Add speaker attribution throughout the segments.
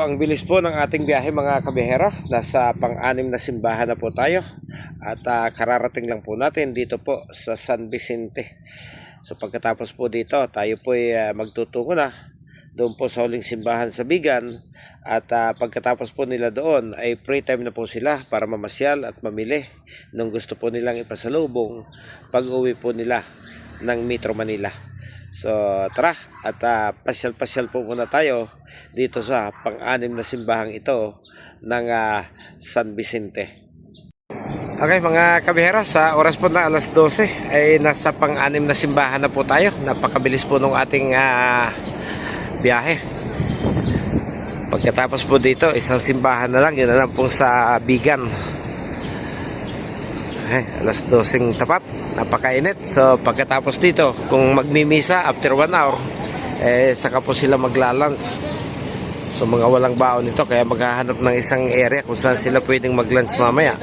Speaker 1: ang bilis po ng ating biyahe mga kabihero. Nasa pang-anim na simbahan na po tayo. At kararating lang po natin dito po sa San Vicente. So pagkatapos po dito, tayo po ay magtutungo na doon po sa huling simbahan sa Bigan. At pagkatapos po nila doon ay free time na po sila para mamasyal at mamili nung gusto po nilang ipasalubong pag-uwi po nila ng Metro Manila. So tara at pasyal-pasyal po muna tayo dito sa pang-anim na simbahang ito ng San Vicente. Okay mga kabihero, sa oras po na alas 12 ay nasa pang-anim na simbahan na po tayo. Napakabilis po nung ating biyahe. Pagkatapos po dito, isang simbahan na lang, yun na lang pong sa Bigan. Alas 12 tapat, napakainit. So pagkatapos dito, kung magmimisa after 1 hour, saka po sila magla-lunch. So mga walang baon nito, kaya maghahanap ng isang area kung saan sila pwedeng mag-lunch mamaya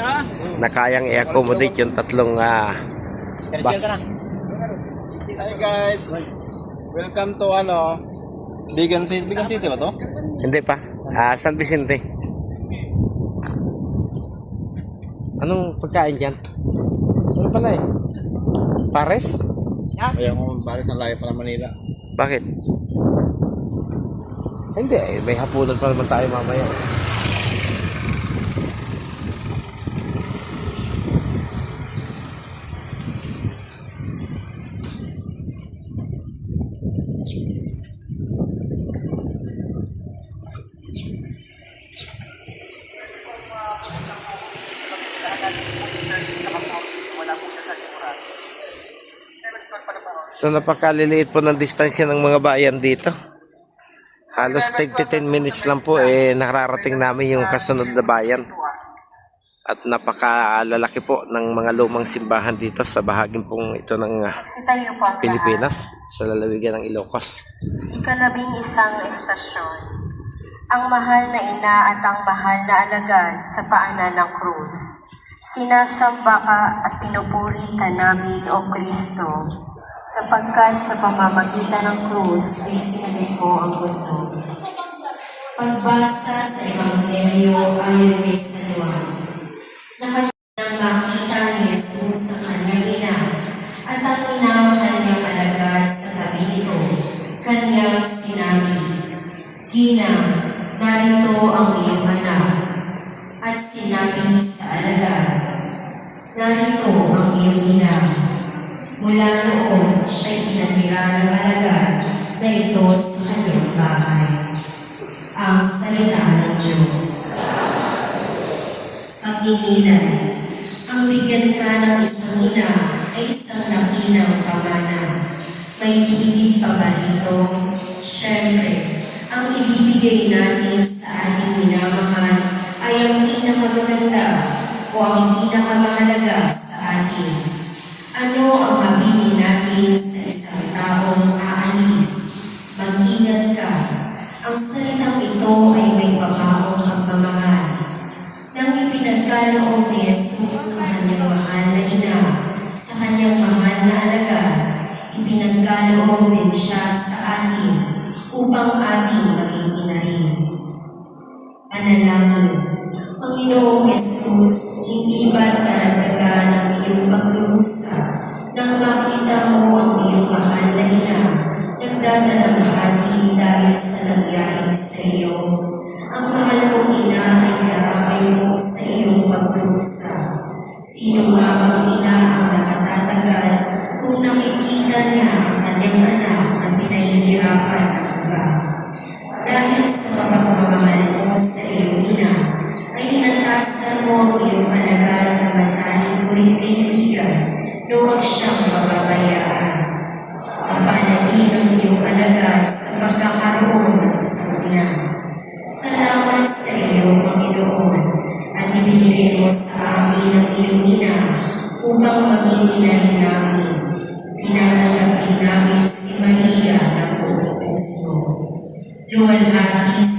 Speaker 1: na kayang i-accommodate yung tatlong bus.
Speaker 2: Hi guys, welcome to Bigan City. Bigan City ba to?
Speaker 1: Hindi pa, San Vicente. Anong pagkain dyan? Ano pala Pares?
Speaker 2: Ayaw mo Pares, ang layo pa ng Manila.
Speaker 1: Bakit? Hindi, may hapunan pa naman tayo mamaya. So napakaliliit po ng distansya ng mga bayan dito. Halos 10 minutes lang po nakarating namin yung kasunod na bayan. At napakalalaki po ng mga lumang simbahan dito sa bahaging pong ito ng Pilipinas, sa lalawigan ng Ilocos.
Speaker 3: Ika-11 estasyon. Ang mahal na ina at ang mahal na alagad sa paanan ng krus. Sinasamba ka at pinupuri ka namin, O Kristo, sapagkat sa pamamagitan ng krus ay sinagay mo ang mundo. Pagbasa sa Ebanghelyo ayon kay San Juan. Nang makita ni Jesus sa kanyang ina at ang minamahal niyang alagad sa tabi nito, kanyang sinabi, "Gina, narito ang iyong anak." At sinabi sa alagad, "Narito ang iyong ina." Mula noon, siya'y pinatira ng alagad na ito sa kanyang bahay. Ang salita ng Diyos. Pagninilay, ang bigyan ka ng isang ina ay isang nakinang pamana. May higit pa ba dito? Siyempre, ang ibibigay natin sa ating minamahal ay ang pinakamaganda o ang pinakamahalaga sa atin. Ano ang mabibigay natin sa isang taong aalis? Mag-ingat ka. Ang salitang ito ay may pabaong pagmamahal. Nang ipinagkaloob ni Jesus sa kanyang mahal na ina, sa kanyang mahal na alagad, ipinagkaloob din siya sa atin upang ating maging ina rin. Panalangin. Panginoong Jesus, hindi ba daragdagan ang iyong pagdurusa nang makita mo ang iyong mahal na ina nagdadalamhati dahil sa nangyari sa iyo? Ang mahal mong ina ay karamay mo sa iyong pagdurusa. Sino nga bang ina ang nakatatagal kung nakikita niya ang kanyang anak na pinahihirapan ng iba? Dahil sa pagmamahal mo sa iyong ina, ay inatasan mo ang iyong alagad na mataling mo rin kaibigan na huwag siyang mababayaan. Mapanatili ang iyong alagad sa pagkakaroon ng isang ina. Salamat sa iyo, Panginoon, at ibinigay mo sa amin ang iyong ina upang maging ina rin namin. Tinatanggapin namin si Maria ng buong puso. Luwalhati